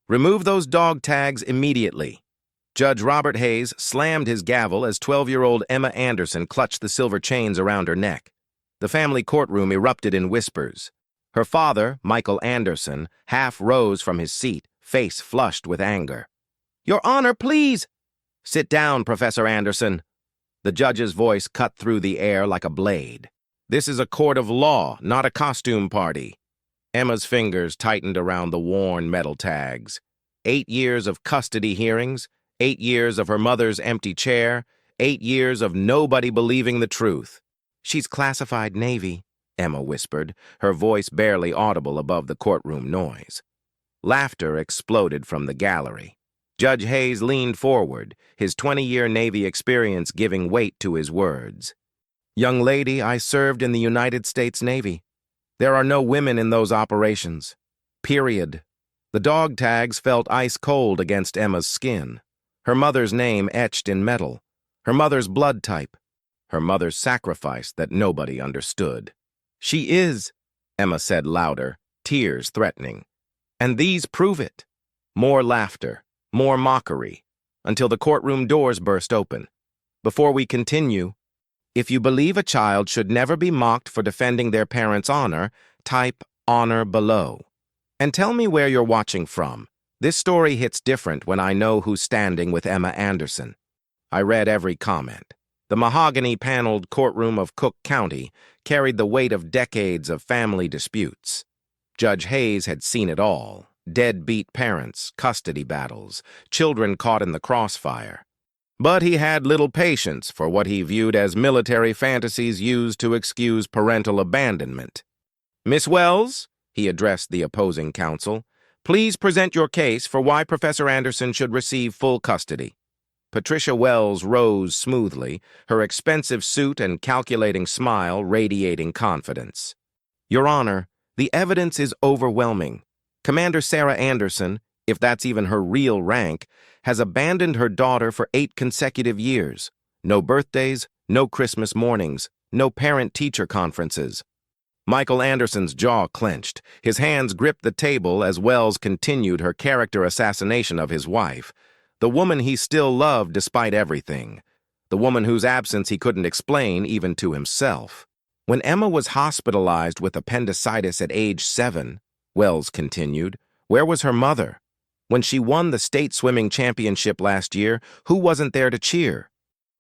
Remove those dog tags immediately. Judge Robert Hayes slammed his gavel as 12-year-old Emma Anderson clutched the silver chains around her neck. The family courtroom erupted in whispers. Her father, Michael Anderson, half rose from his seat, face flushed with anger. "Your Honor, please!" "Sit down, Professor Anderson." The judge's voice cut through the air like a blade. "This is a court of law, not a costume party." Emma's fingers tightened around the worn metal tags. 8 years of custody hearings, 8 years of her mother's empty chair, 8 years of nobody believing the truth. "She's classified Navy," Emma whispered, her voice barely audible above the courtroom noise. Laughter exploded from the gallery. Judge Hayes leaned forward, his 20-year Navy experience giving weight to his words. "Young lady, I served in the United States Navy. There are no women in those operations. Period." The dog tags felt ice-cold against Emma's skin. Her mother's name etched in metal. Her mother's blood type. Her mother's sacrifice that nobody understood. "She is," Emma said louder, tears threatening. "And these prove it." More laughter, more mockery, until the courtroom doors burst open. "Before we continue, if you believe a child should never be mocked for defending their parents' honor, type honor below. And tell me where you're watching from. This story hits different when I know who's standing with Emma Anderson." I read every comment. The mahogany-paneled courtroom of Cook County carried the weight of decades of family disputes. Judge Hayes had seen it all. Deadbeat parents, custody battles, children caught in the crossfire. But he had little patience for what he viewed as military fantasies used to excuse parental abandonment. "Miss Wells," he addressed the opposing counsel, "please present your case for why Professor Anderson should receive full custody." Patricia Wells rose smoothly, her expensive suit and calculating smile radiating confidence. "Your Honor, the evidence is overwhelming. Commander Sarah Anderson, if that's even her real rank, has abandoned her daughter for 8 consecutive years. No birthdays, no Christmas mornings, no parent-teacher conferences." Michael Anderson's jaw clenched. His hands gripped the table as Wells continued her character assassination of his wife. The woman he still loved despite everything. The woman whose absence he couldn't explain even to himself. "When Emma was hospitalized with appendicitis at age 7, Wells continued, where was her mother? When she won the state swimming championship last year, who wasn't there to cheer?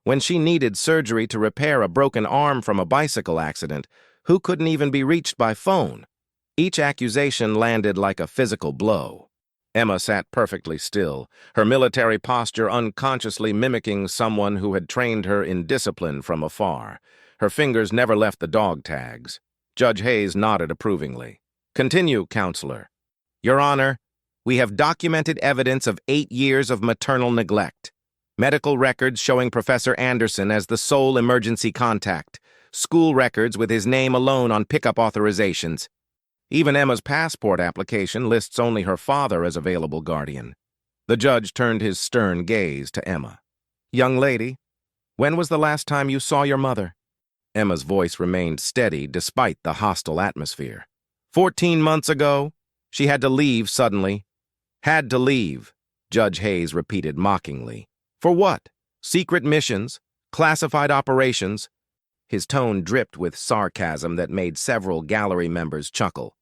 When she needed surgery to repair a broken arm from a bicycle accident, who couldn't even be reached by phone? Each accusation landed like a physical blow. Emma sat perfectly still, her military posture unconsciously mimicking someone who had trained her in discipline from afar. Her fingers never left the dog tags. Judge Hayes nodded approvingly. "Continue, counselor." "Your Honor, we have documented evidence of 8 years of maternal neglect. Medical records showing Professor Anderson as the sole emergency contact. School records with his name alone on pickup authorizations. Even Emma's passport application lists only her father as available guardian." The judge turned his stern gaze to Emma. "Young lady, when was the last time you saw your mother?" Emma's voice remained steady despite the hostile atmosphere. 14 months ago. She had to leave suddenly." "Had to leave," Judge Hayes repeated mockingly. "For what? Secret missions? Classified operations?" His tone dripped with sarcasm that made several gallery members chuckle.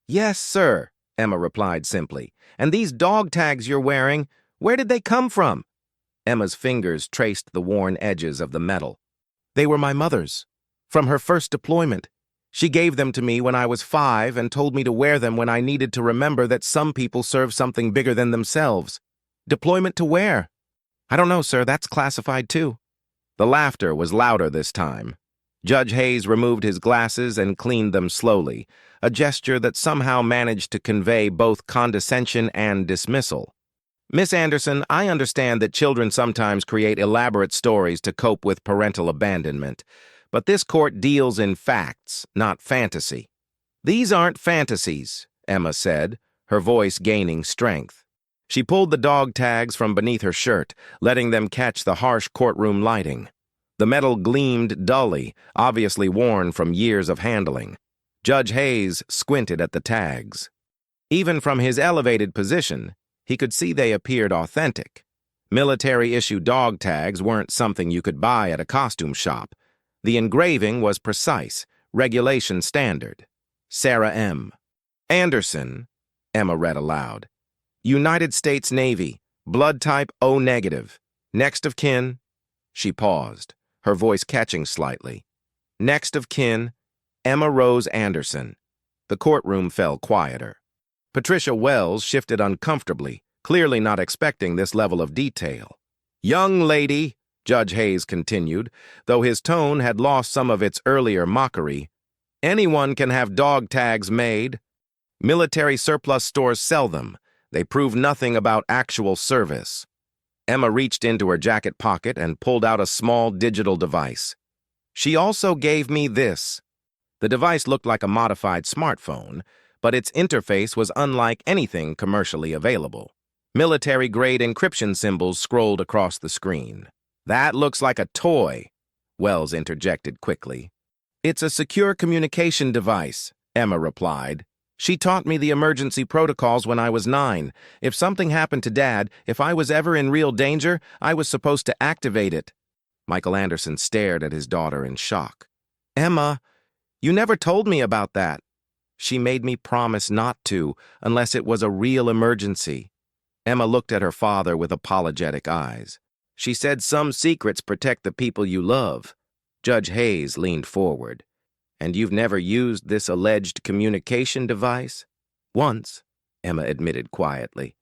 "Yes, sir," Emma replied simply. "And these dog tags you're wearing, where did they come from?" Emma's fingers traced the worn edges of the metal. "They were my mother's. From her first deployment. She gave them to me when I was 5 and told me to wear them when I needed to remember that some people serve something bigger than themselves." "Deployment to where?" "I don't know, sir. That's classified too." The laughter was louder this time. Judge Hayes removed his glasses and cleaned them slowly, a gesture that somehow managed to convey both condescension and dismissal. "Miss Anderson, I understand that children sometimes create elaborate stories to cope with parental abandonment, but this court deals in facts, not fantasy." "These aren't fantasies," Emma said, her voice gaining strength. She pulled the dog tags from beneath her shirt, letting them catch the harsh courtroom lighting. The metal gleamed dully, obviously worn from years of handling. Judge Hayes squinted at the tags. Even from his elevated position, He could see they appeared authentic. Military-issue dog tags weren't something you could buy at a costume shop. The engraving was precise, regulation standard. Sarah M. Anderson, Emma read aloud. United States Navy, blood type O negative. Next of kin. She paused, her voice catching slightly. Next of kin, Emma Rose Anderson. The courtroom fell quieter. Patricia Wells shifted uncomfortably, clearly not expecting this level of detail. Young lady, Judge Hayes continued, though his tone had lost some of its earlier mockery, anyone can have dog tags made. Military surplus stores sell them. They prove nothing about actual service. Emma reached into her jacket pocket and pulled out a small digital device. She also gave me this. The device looked like a modified smartphone, but its interface was unlike anything commercially available. Military-grade encryption symbols scrolled across the screen. That looks like a toy, Wells interjected quickly. It's a secure communication device, Emma replied. She taught me the emergency protocols when I was 9. If something happened to Dad, if I was ever in real danger, I was supposed to activate it. Michael Anderson stared at his daughter in shock. Emma, you never told me about that. She made me promise not to, unless it was a real emergency. Emma looked at her father with apologetic eyes. She said some secrets protect the people you love. Judge Hayes leaned forward. And you've never used this alleged communication device? Once, Emma admitted quietly.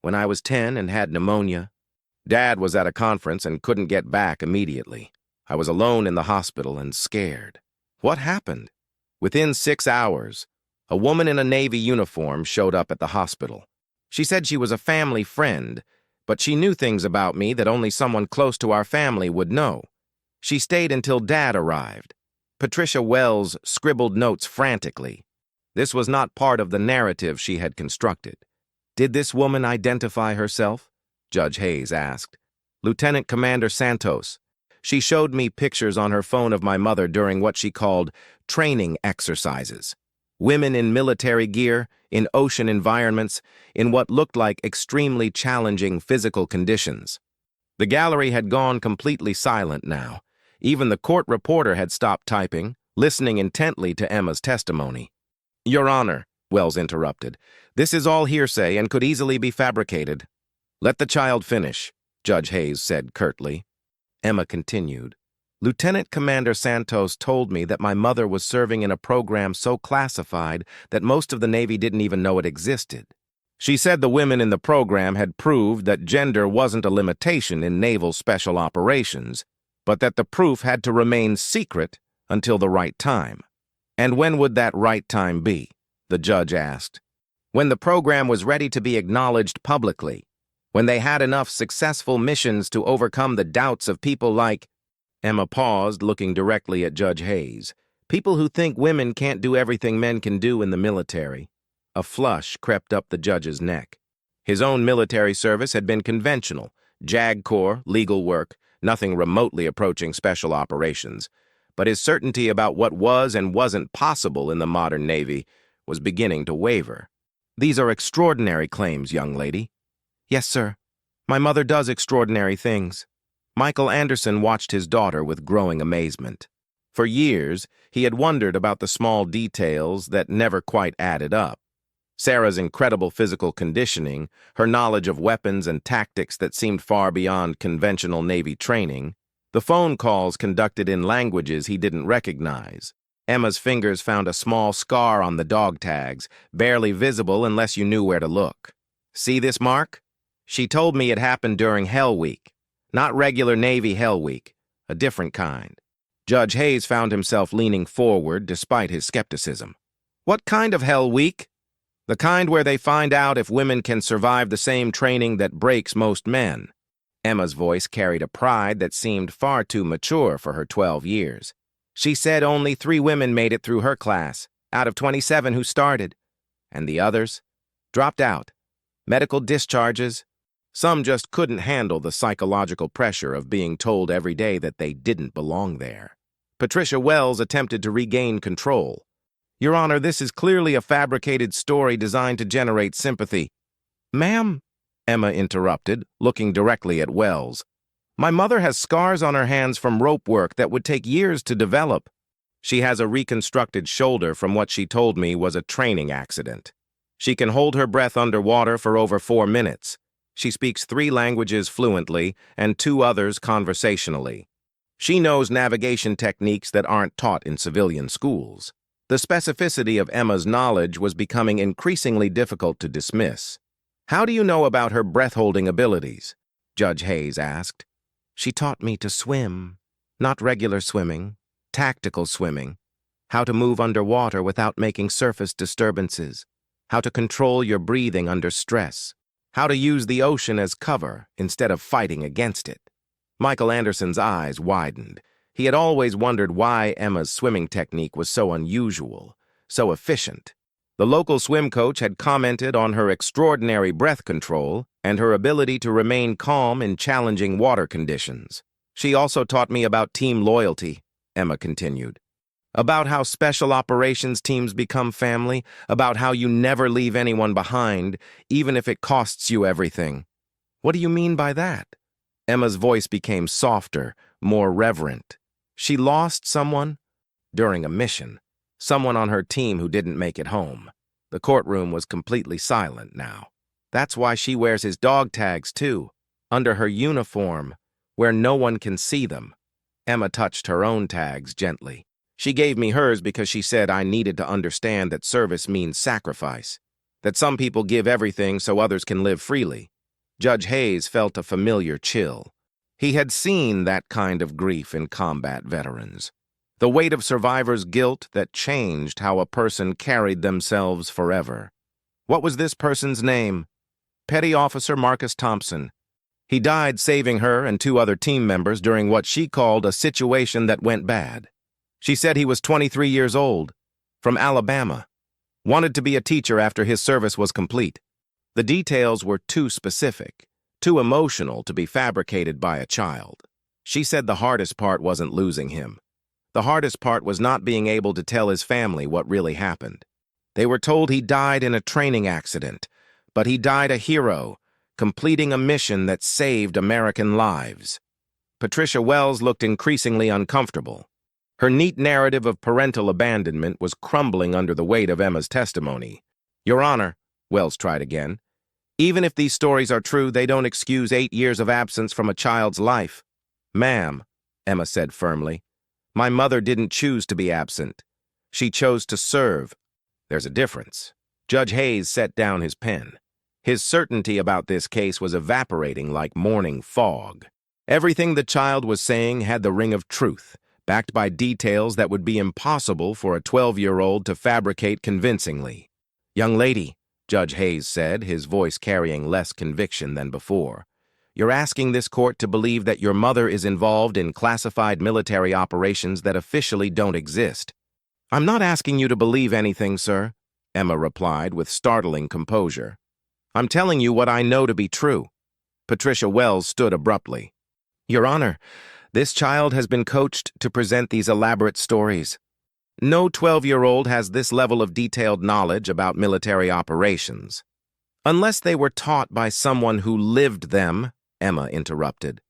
When I was 10 and had pneumonia. Dad was at a conference and couldn't get back immediately. I was alone in the hospital and scared. What happened? Within 6 hours, a woman in a Navy uniform showed up at the hospital. She said she was a family friend, but she knew things about me that only someone close to our family would know. She stayed until Dad arrived. Patricia Wells scribbled notes frantically. This was not part of the narrative she had constructed. Did this woman identify herself? Judge Hayes asked. Lieutenant Commander Santos. She showed me pictures on her phone of my mother during what she called training exercises. Women in military gear, in ocean environments, in what looked like extremely challenging physical conditions. The gallery had gone completely silent now. Even the court reporter had stopped typing, listening intently to Emma's testimony. Your Honor, Wells interrupted, this is all hearsay and could easily be fabricated. Let the child finish, Judge Hayes said curtly. Emma continued. Lieutenant Commander Santos told me that my mother was serving in a program so classified that most of the Navy didn't even know it existed. She said the women in the program had proved that gender wasn't a limitation in naval special operations, but that the proof had to remain secret until the right time. And when would that right time be? The judge asked. When the program was ready to be acknowledged publicly, when they had enough successful missions to overcome the doubts of people like... Emma paused, looking directly at Judge Hayes. People who think women can't do everything men can do in the military. A flush crept up the judge's neck. His own military service had been conventional, JAG Corps, legal work, nothing remotely approaching special operations, but his certainty about what was and wasn't possible in the modern Navy was beginning to waver. These are extraordinary claims, young lady. Yes, sir. My mother does extraordinary things. Michael Anderson watched his daughter with growing amazement. For years, he had wondered about the small details that never quite added up. Sarah's incredible physical conditioning, her knowledge of weapons and tactics that seemed far beyond conventional Navy training, the phone calls conducted in languages he didn't recognize. Emma's fingers found a small scar on the dog tags, barely visible unless you knew where to look. See this mark? She told me it happened during Hell Week. Not regular Navy Hell Week, a different kind. Judge Hayes found himself leaning forward despite his skepticism. What kind of Hell Week? The kind where they find out if women can survive the same training that breaks most men. Emma's voice carried a pride that seemed far too mature for her 12 years. She said only 3 women made it through her class, out of 27 who started. And the others? Dropped out. Medical discharges. Some just couldn't handle the psychological pressure of being told every day that they didn't belong there. Patricia Wells attempted to regain control. Your Honor, this is clearly a fabricated story designed to generate sympathy. Ma'am, Emma interrupted, looking directly at Wells. My mother has scars on her hands from rope work that would take years to develop. She has a reconstructed shoulder from what she told me was a training accident. She can hold her breath underwater for over 4 minutes. She speaks 3 languages fluently and 2 others conversationally. She knows navigation techniques that aren't taught in civilian schools. The specificity of Emma's knowledge was becoming increasingly difficult to dismiss. How do you know about her breath-holding abilities? Judge Hayes asked. She taught me to swim, not regular swimming, tactical swimming, how to move underwater without making surface disturbances, how to control your breathing under stress, how to use the ocean as cover instead of fighting against it. Michael Anderson's eyes widened. He had always wondered why Emma's swimming technique was so unusual, so efficient. The local swim coach had commented on her extraordinary breath control and her ability to remain calm in challenging water conditions. She also taught me about team loyalty, Emma continued. About how special operations teams become family, about how you never leave anyone behind, even if it costs you everything. What do you mean by that? Emma's voice became softer, more reverent. She lost someone during a mission, someone on her team who didn't make it home. The courtroom was completely silent now. That's why she wears his dog tags, too, under her uniform, where no one can see them. Emma touched her own tags gently. She gave me hers because she said I needed to understand that service means sacrifice, that some people give everything so others can live freely. Judge Hayes felt a familiar chill. He had seen that kind of grief in combat veterans. The weight of survivors' guilt that changed how a person carried themselves forever. What was this person's name? Petty Officer Marcus Thompson. He died saving her and 2 other team members during what she called a situation that went bad. She said he was 23 years old, from Alabama, wanted to be a teacher after his service was complete. The details were too specific, too emotional to be fabricated by a child. She said the hardest part wasn't losing him. The hardest part was not being able to tell his family what really happened. They were told he died in a training accident, but he died a hero, completing a mission that saved American lives. Patricia Wells looked increasingly uncomfortable. Her neat narrative of parental abandonment was crumbling under the weight of Emma's testimony. Your Honor, Wells tried again, even if these stories are true, they don't excuse 8 years of absence from a child's life. Ma'am, Emma said firmly, my mother didn't choose to be absent. She chose to serve. There's a difference. Judge Hayes set down his pen. His certainty about this case was evaporating like morning fog. Everything the child was saying had the ring of truth, backed by details that would be impossible for a 12-year-old to fabricate convincingly. Young lady, Judge Hayes said, his voice carrying less conviction than before, you're asking this court to believe that your mother is involved in classified military operations that officially don't exist. I'm not asking you to believe anything, sir, Emma replied with startling composure. I'm telling you what I know to be true. Patricia Wells stood abruptly. Your Honor, this child has been coached to present these elaborate stories. No 12-year-old has this level of detailed knowledge about military operations. Unless they were taught by someone who lived them, Emma interrupted.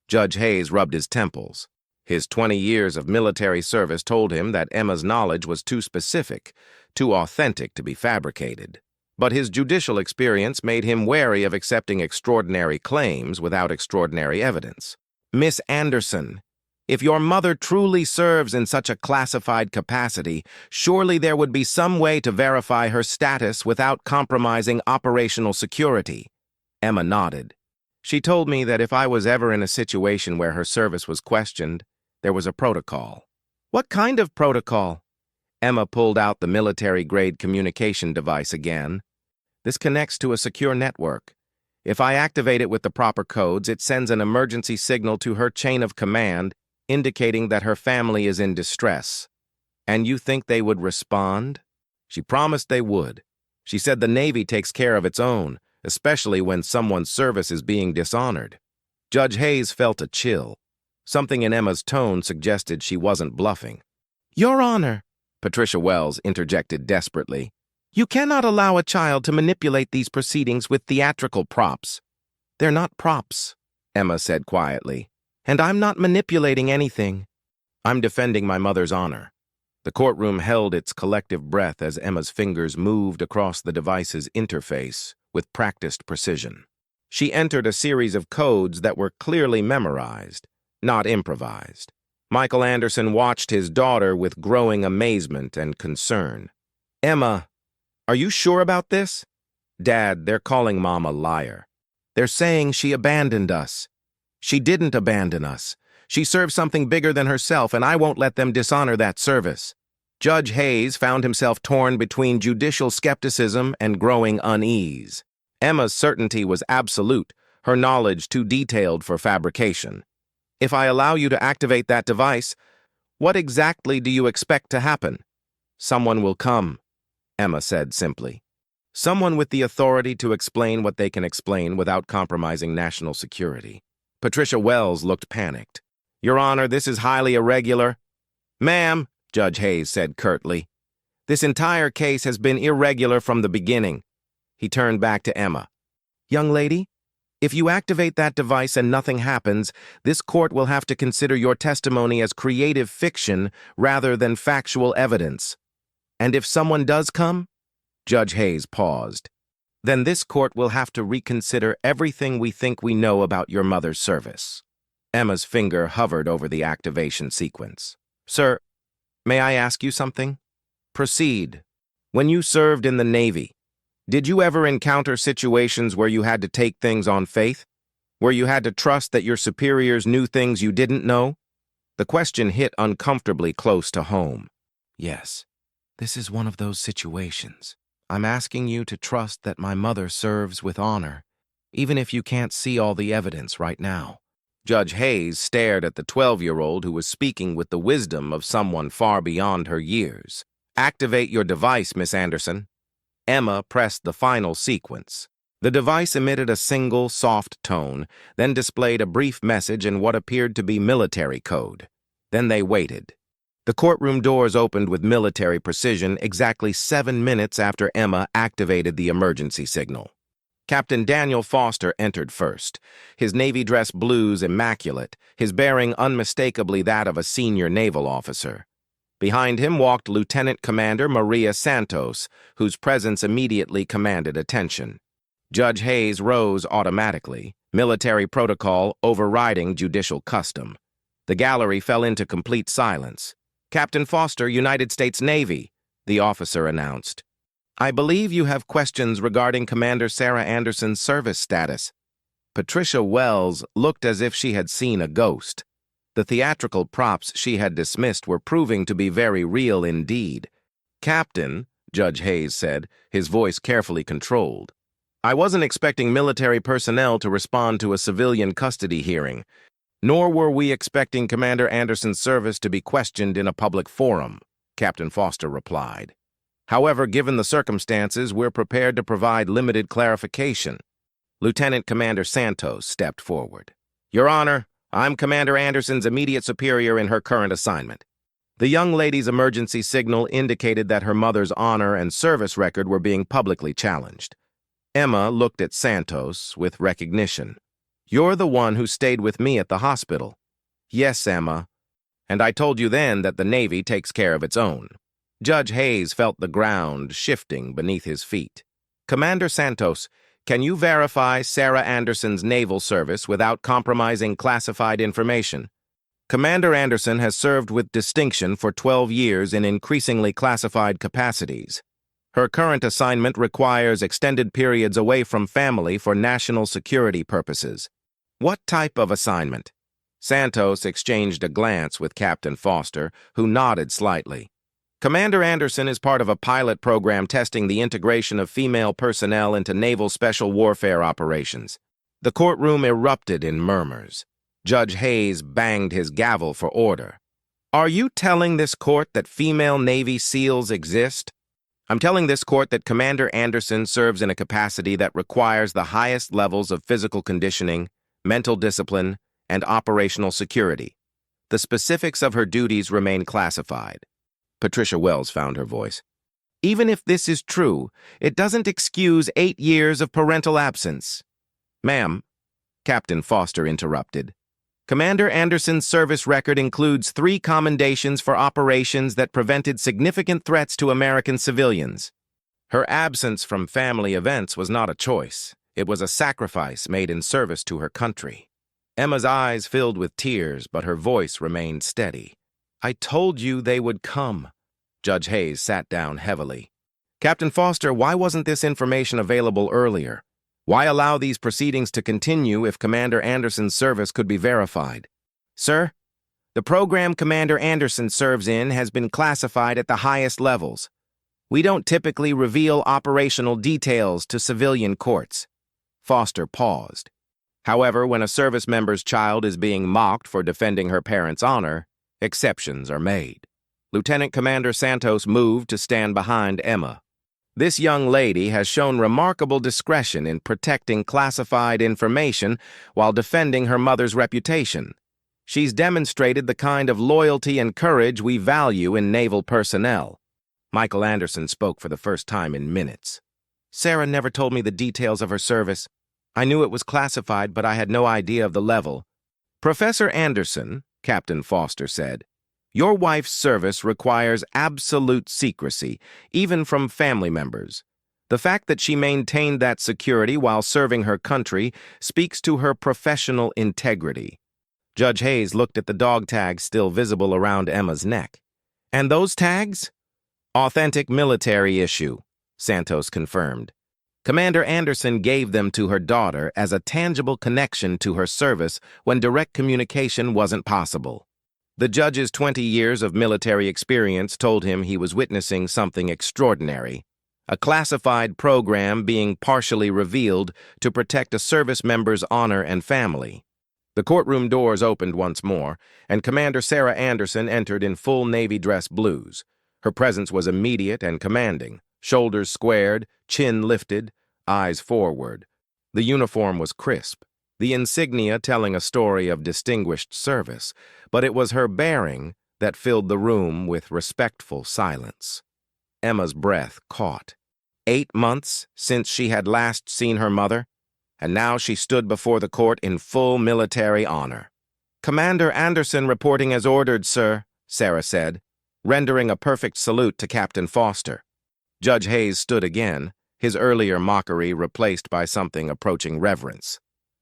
Judge Hayes rubbed his temples. His 20 years of military service told him that Emma's knowledge was too specific, too authentic to be fabricated. But his judicial experience made him wary of accepting extraordinary claims without extraordinary evidence. Miss Anderson, if your mother truly serves in such a classified capacity, surely there would be some way to verify her status without compromising operational security. Emma nodded. She told me that if I was ever in a situation where her service was questioned, there was a protocol. What kind of protocol? Emma pulled out the military-grade communication device again. This connects to a secure network. If I activate it with the proper codes, it sends an emergency signal to her chain of command, indicating that her family is in distress. And you think they would respond? She promised they would. She said the Navy takes care of its own, especially when someone's service is being dishonored. Judge Hayes felt a chill. Something in Emma's tone suggested she wasn't bluffing. Your Honor, Patricia Wells interjected desperately, you cannot allow a child to manipulate these proceedings with theatrical props. They're not props, Emma said quietly. And I'm not manipulating anything. I'm defending my mother's honor. The courtroom held its collective breath as Emma's fingers moved across the device's interface with practiced precision. She entered a series of codes that were clearly memorized, not improvised. Michael Anderson watched his daughter with growing amazement and concern. Emma, are you sure about this? Dad, they're calling Mom a liar. They're saying she abandoned us. She didn't abandon us. She served something bigger than herself, and I won't let them dishonor that service. Judge Hayes found himself torn between judicial skepticism and growing unease. Emma's certainty was absolute, her knowledge too detailed for fabrication. If I allow you to activate that device, what exactly do you expect to happen? Someone will come, Emma said simply. Someone with the authority to explain what they can explain without compromising national security. Patricia Wells looked panicked. Your Honor, this is highly irregular. Ma'am, Judge Hayes said curtly, this entire case has been irregular from the beginning. He turned back to Emma. Young lady, if you activate that device and nothing happens, this court will have to consider your testimony as creative fiction rather than factual evidence. And if someone does come? Judge Hayes paused. Then this court will have to reconsider everything we think we know about your mother's service. Emma's finger hovered over the activation sequence. Sir, may I ask you something? Proceed. When you served in the Navy, did you ever encounter situations where you had to take things on faith? Where you had to trust that your superiors knew things you didn't know? The question hit uncomfortably close to home. Yes, this is one of those situations. I'm asking you to trust that my mother serves with honor, even if you can't see all the evidence right now. Judge Hayes stared at the 12-year-old who was speaking with the wisdom of someone far beyond her years. Activate your device, Miss Anderson. Emma pressed the final sequence. The device emitted a single, soft tone, then displayed a brief message in what appeared to be military code. Then they waited. The courtroom doors opened with military precision exactly 7 minutes after Emma activated the emergency signal. Captain Daniel Foster entered first, his Navy dress blues immaculate, his bearing unmistakably that of a senior naval officer. Behind him walked Lieutenant Commander Maria Santos, whose presence immediately commanded attention. Judge Hayes rose automatically, military protocol overriding judicial custom. The gallery fell into complete silence. Captain Foster, United States Navy, the officer announced. I believe you have questions regarding Commander Sarah Anderson's service status. Patricia Wells looked as if she had seen a ghost. The theatrical props she had dismissed were proving to be very real indeed. Captain, Judge Hayes said, his voice carefully controlled. I wasn't expecting military personnel to respond to a civilian custody hearing, nor were we expecting Commander Anderson's service to be questioned in a public forum, Captain Foster replied. However, given the circumstances, we're prepared to provide limited clarification. Lieutenant Commander Santos stepped forward. Your Honor, I'm Commander Anderson's immediate superior in her current assignment. The young lady's emergency signal indicated that her mother's honor and service record were being publicly challenged. Emma looked at Santos with recognition. You're the one who stayed with me at the hospital. Yes, Emma. And I told you then that the Navy takes care of its own. Judge Hayes felt the ground shifting beneath his feet. Commander Santos, can you verify Sarah Anderson's naval service without compromising classified information? Commander Anderson has served with distinction for 12 years in increasingly classified capacities. Her current assignment requires extended periods away from family for national security purposes. What type of assignment? Santos exchanged a glance with Captain Foster, who nodded slightly. Commander Anderson is part of a pilot program testing the integration of female personnel into naval special warfare operations. The courtroom erupted in murmurs. Judge Hayes banged his gavel for order. Are you telling this court that female Navy SEALs exist? I'm telling this court that Commander Anderson serves in a capacity that requires the highest levels of physical conditioning, mental discipline, and operational security. The specifics of her duties remain classified. Patricia Wells found her voice. Even if this is true, it doesn't excuse 8 years of parental absence. Ma'am, Captain Foster interrupted. Commander Anderson's service record includes 3 commendations for operations that prevented significant threats to American civilians. Her absence from family events was not a choice. It was a sacrifice made in service to her country. Emma's eyes filled with tears, but her voice remained steady. I told you they would come. Judge Hayes sat down heavily. Captain Foster, why wasn't this information available earlier? Why allow these proceedings to continue if Commander Anderson's service could be verified? Sir, the program Commander Anderson serves in has been classified at the highest levels. We don't typically reveal operational details to civilian courts. Foster paused. However, when a service member's child is being mocked for defending her parents' honor, exceptions are made. Lieutenant Commander Santos moved to stand behind Emma. This young lady has shown remarkable discretion in protecting classified information while defending her mother's reputation. She's demonstrated the kind of loyalty and courage we value in naval personnel. Michael Anderson spoke for the first time in minutes. Sarah never told me the details of her service. I knew it was classified, but I had no idea of the level. Professor Anderson, Captain Foster said, your wife's service requires absolute secrecy, even from family members. The fact that she maintained that security while serving her country speaks to her professional integrity. Judge Hayes looked at the dog tags still visible around Emma's neck. And those tags? Authentic military issue, Santos confirmed. Commander Anderson gave them to her daughter as a tangible connection to her service when direct communication wasn't possible. The judge's 20 years of military experience told him he was witnessing something extraordinary, a classified program being partially revealed to protect a service member's honor and family. The courtroom doors opened once more, and Commander Sarah Anderson entered in full Navy dress blues. Her presence was immediate and commanding, shoulders squared, chin lifted, eyes forward. The uniform was crisp, the insignia telling a story of distinguished service, but it was her bearing that filled the room with respectful silence. Emma's breath caught. 8 months since she had last seen her mother, and now she stood before the court in full military honor. Commander Anderson reporting as ordered, sir, Sarah said, rendering a perfect salute to Captain Foster. Judge Hayes stood again, his earlier mockery replaced by something approaching reverence.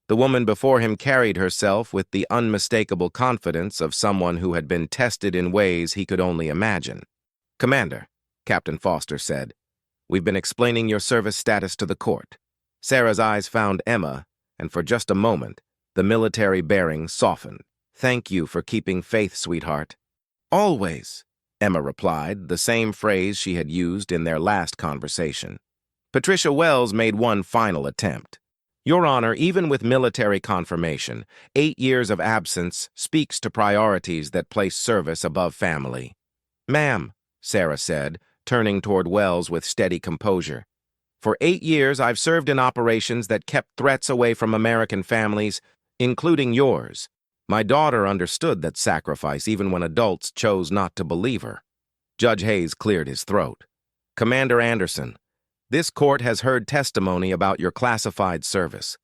The woman before him carried herself with the unmistakable confidence of someone who had been tested in ways he could only imagine. Commander, Captain Foster said, we've been explaining your service status to the court. Sarah's eyes found Emma, and for just a moment, the military bearing softened. Thank you for keeping faith, sweetheart. Always, Emma replied, the same phrase she had used in their last conversation. Patricia Wells made one final attempt. Your Honor, even with military confirmation, 8 years of absence speaks to priorities that place service above family. Ma'am, Sarah said, turning toward Wells with steady composure. For 8 years, I've served in operations that kept threats away from American families, including yours. My daughter understood that sacrifice even when adults chose not to believe her. Judge Hayes cleared his throat. Commander Anderson, this court has heard testimony about your classified service.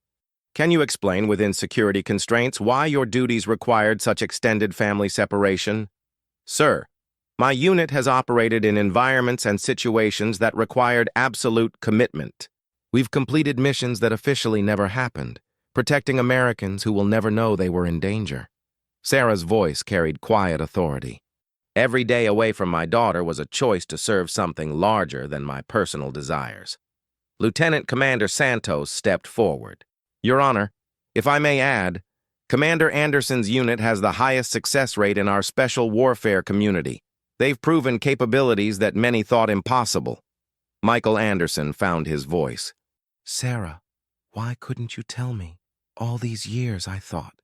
Can you explain within security constraints why your duties required such extended family separation? Sir, my unit has operated in environments and situations that required absolute commitment. We've completed missions that officially never happened, protecting Americans who will never know they were in danger. Sarah's voice carried quiet authority. Every day away from my daughter was a choice to serve something larger than my personal desires. Lieutenant Commander Santos stepped forward. Your Honor, if I may add, Commander Anderson's unit has the highest success rate in our special warfare community. They've proven capabilities that many thought impossible. Michael Anderson found his voice. Sarah, why couldn't you tell me? All these years, I thought.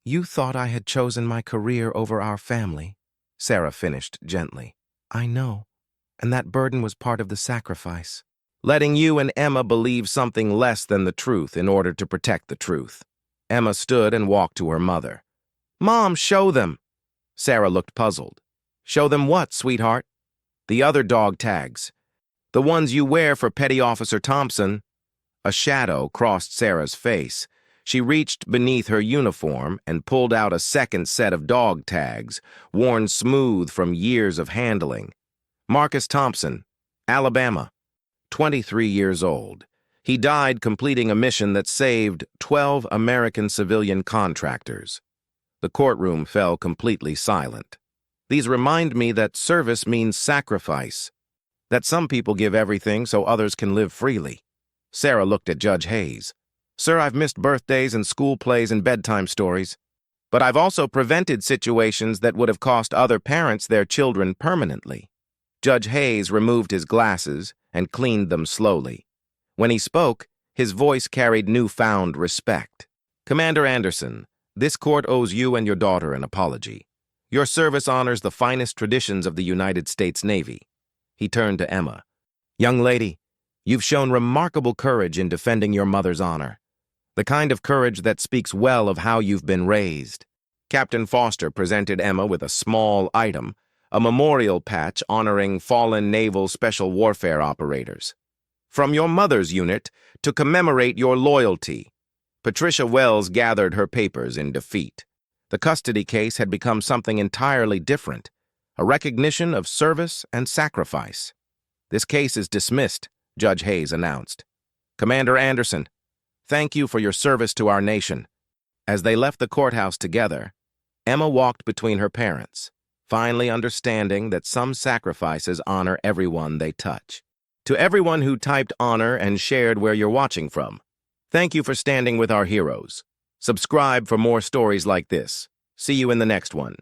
You thought I had chosen my career over our family. Sarah finished gently. I know, and that burden was part of the sacrifice. Letting you and Emma believe something less than the truth in order to protect the truth. Emma stood and walked to her mother. Mom, show them. Sarah looked puzzled. Show them what, sweetheart? The other dog tags. The ones you wear for Petty Officer Thompson. A shadow crossed Sarah's face. She reached beneath her uniform and pulled out a second set of dog tags, worn smooth from years of handling. Marcus Thompson, Alabama, 23 years old. He died completing a mission that saved 12 American civilian contractors. The courtroom fell completely silent. These remind me that service means sacrifice, that some people give everything so others can live freely. Sarah looked at Judge Hayes. Sir, I've missed birthdays and school plays and bedtime stories, but I've also prevented situations that would have cost other parents their children permanently. Judge Hayes removed his glasses and cleaned them slowly. When he spoke, his voice carried newfound respect. Commander Anderson, this court owes you and your daughter an apology. Your service honors the finest traditions of the United States Navy. He turned to Emma. Young lady, you've shown remarkable courage in defending your mother's honor. The kind of courage that speaks well of how you've been raised. Captain Foster presented Emma with a small item, a memorial patch honoring fallen naval special warfare operators. From your mother's unit to commemorate your loyalty. Patricia Wells gathered her papers in defeat. The custody case had become something entirely different, a recognition of service and sacrifice. This case is dismissed, Judge Hayes announced. Commander Anderson, thank you for your service to our nation. As they left the courthouse together, Emma walked between her parents, finally understanding that some sacrifices honor everyone they touch. To everyone who typed honor and shared where you're watching from, thank you for standing with our heroes. Subscribe for more stories like this. See you in the next one.